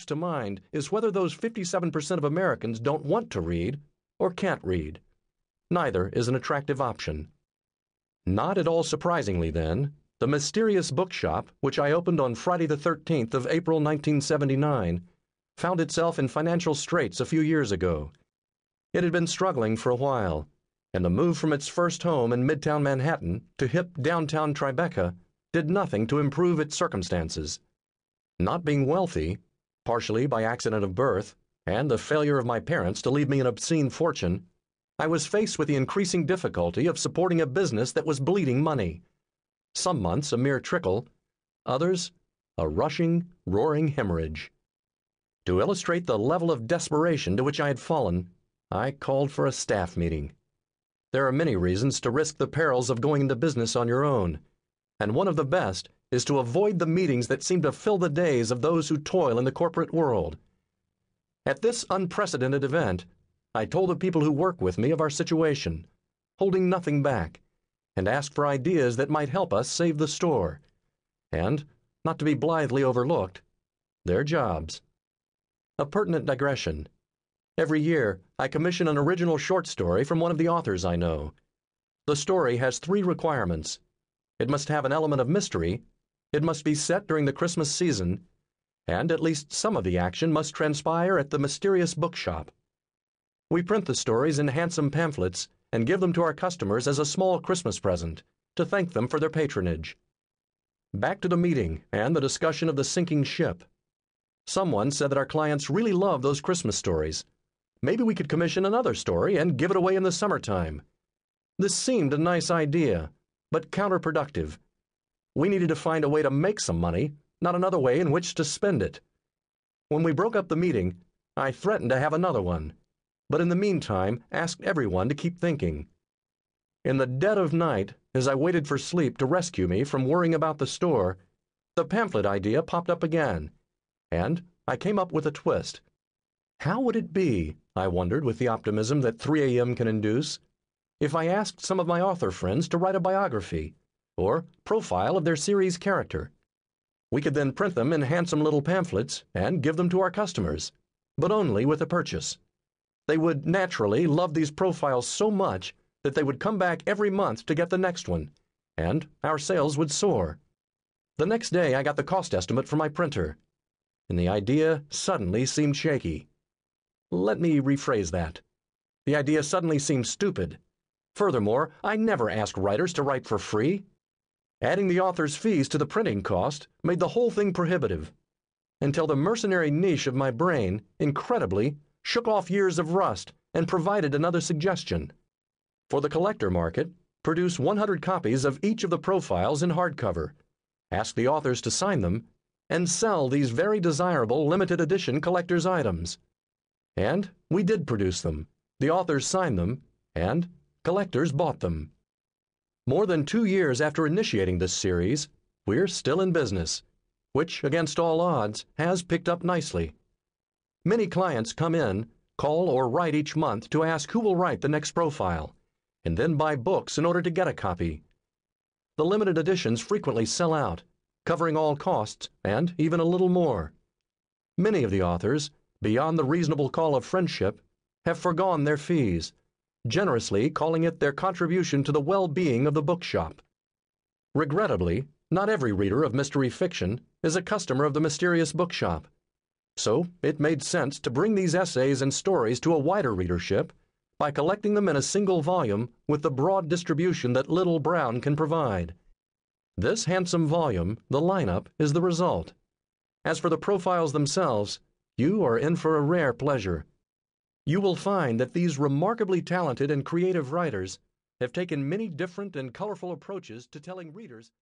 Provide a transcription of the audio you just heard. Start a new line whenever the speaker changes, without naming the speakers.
to mind is whether those 57% of Americans don't want to read or can't read. Neither is an attractive option. Not at all surprisingly, then, the mysterious bookshop, which I opened on Friday the 13th of April 1979, found itself in financial straits a few years ago. It had been struggling for a while, and the move from its first home in Midtown Manhattan to hip downtown Tribeca did nothing to improve its circumstances. Not being wealthy, partially by accident of birth, and the failure of my parents to leave me an obscene fortune, I was faced with the increasing difficulty of supporting a business that was bleeding money. Some months a mere trickle, others a rushing, roaring hemorrhage. To illustrate the level of desperation to which I had fallen, I called for a staff meeting. There are many reasons to risk the perils of going into business on your own, and one of the best is to avoid the meetings that seem to fill the days of those who toil in the corporate world. At this unprecedented event, I told the people who work with me of our situation, holding nothing back, and asked for ideas that might help us save the store, and, not to be blithely overlooked, their jobs. A pertinent digression. Every year, I commission an original short story from one of the authors I know. The story has 3 requirements. It must have an element of mystery, it must be set during the Christmas season, and at least some of the action must transpire at the mysterious bookshop. We print the stories in handsome pamphlets and give them to our customers as a small Christmas present to thank them for their patronage. Back to the meeting and the discussion of the sinking ship. Someone said that our clients really love those Christmas stories. Maybe we could commission another story and give it away in the summertime. This seemed a nice idea, but counterproductive. We needed to find a way to make some money, not another way in which to spend it. When we broke up the meeting, I threatened to have another one, but in the meantime asked everyone to keep thinking. In the dead of night, as I waited for sleep to rescue me from worrying about the store, the pamphlet idea popped up again, and I came up with a twist. How would it be, I wondered with the optimism that 3 a.m. can induce, if I asked some of my author friends to write a biography, or profile of their series character? We could then print them in handsome little pamphlets and give them to our customers, but only with a purchase. They would naturally love these profiles so much that they would come back every month to get the next one, and our sales would soar. The next day I got the cost estimate from my printer, and the idea suddenly seemed shaky. Let me rephrase that. The idea suddenly seemed stupid. Furthermore, I never ask writers to write for free. Adding the author's fees to the printing cost made the whole thing prohibitive, until the mercenary niche of my brain, incredibly, shook off years of rust and provided another suggestion. For the collector market, produce 100 copies of each of the profiles in hardcover, ask the authors to sign them, and sell these very desirable limited edition collector's items. And we did produce them, the authors signed them, and collectors bought them. More than 2 years after initiating this series, we're still in business, which, against all odds, has picked up nicely. Many clients come in, call or write each month to ask who will write the next profile, and then buy books in order to get a copy. The limited editions frequently sell out, covering all costs and even a little more. Many of the authors, beyond the reasonable call of friendship, have foregone their fees, generously calling it their contribution to the well-being of the bookshop. Regrettably, not every reader of mystery fiction is a customer of the mysterious bookshop, so it made sense to bring these essays and stories to a wider readership by collecting them in a single volume with the broad distribution that Little Brown can provide. This handsome volume, the Lineup, is the result. As for the profiles themselves, you are in for a rare pleasure. You will find that these remarkably talented and creative writers have taken many different and colorful approaches to telling readers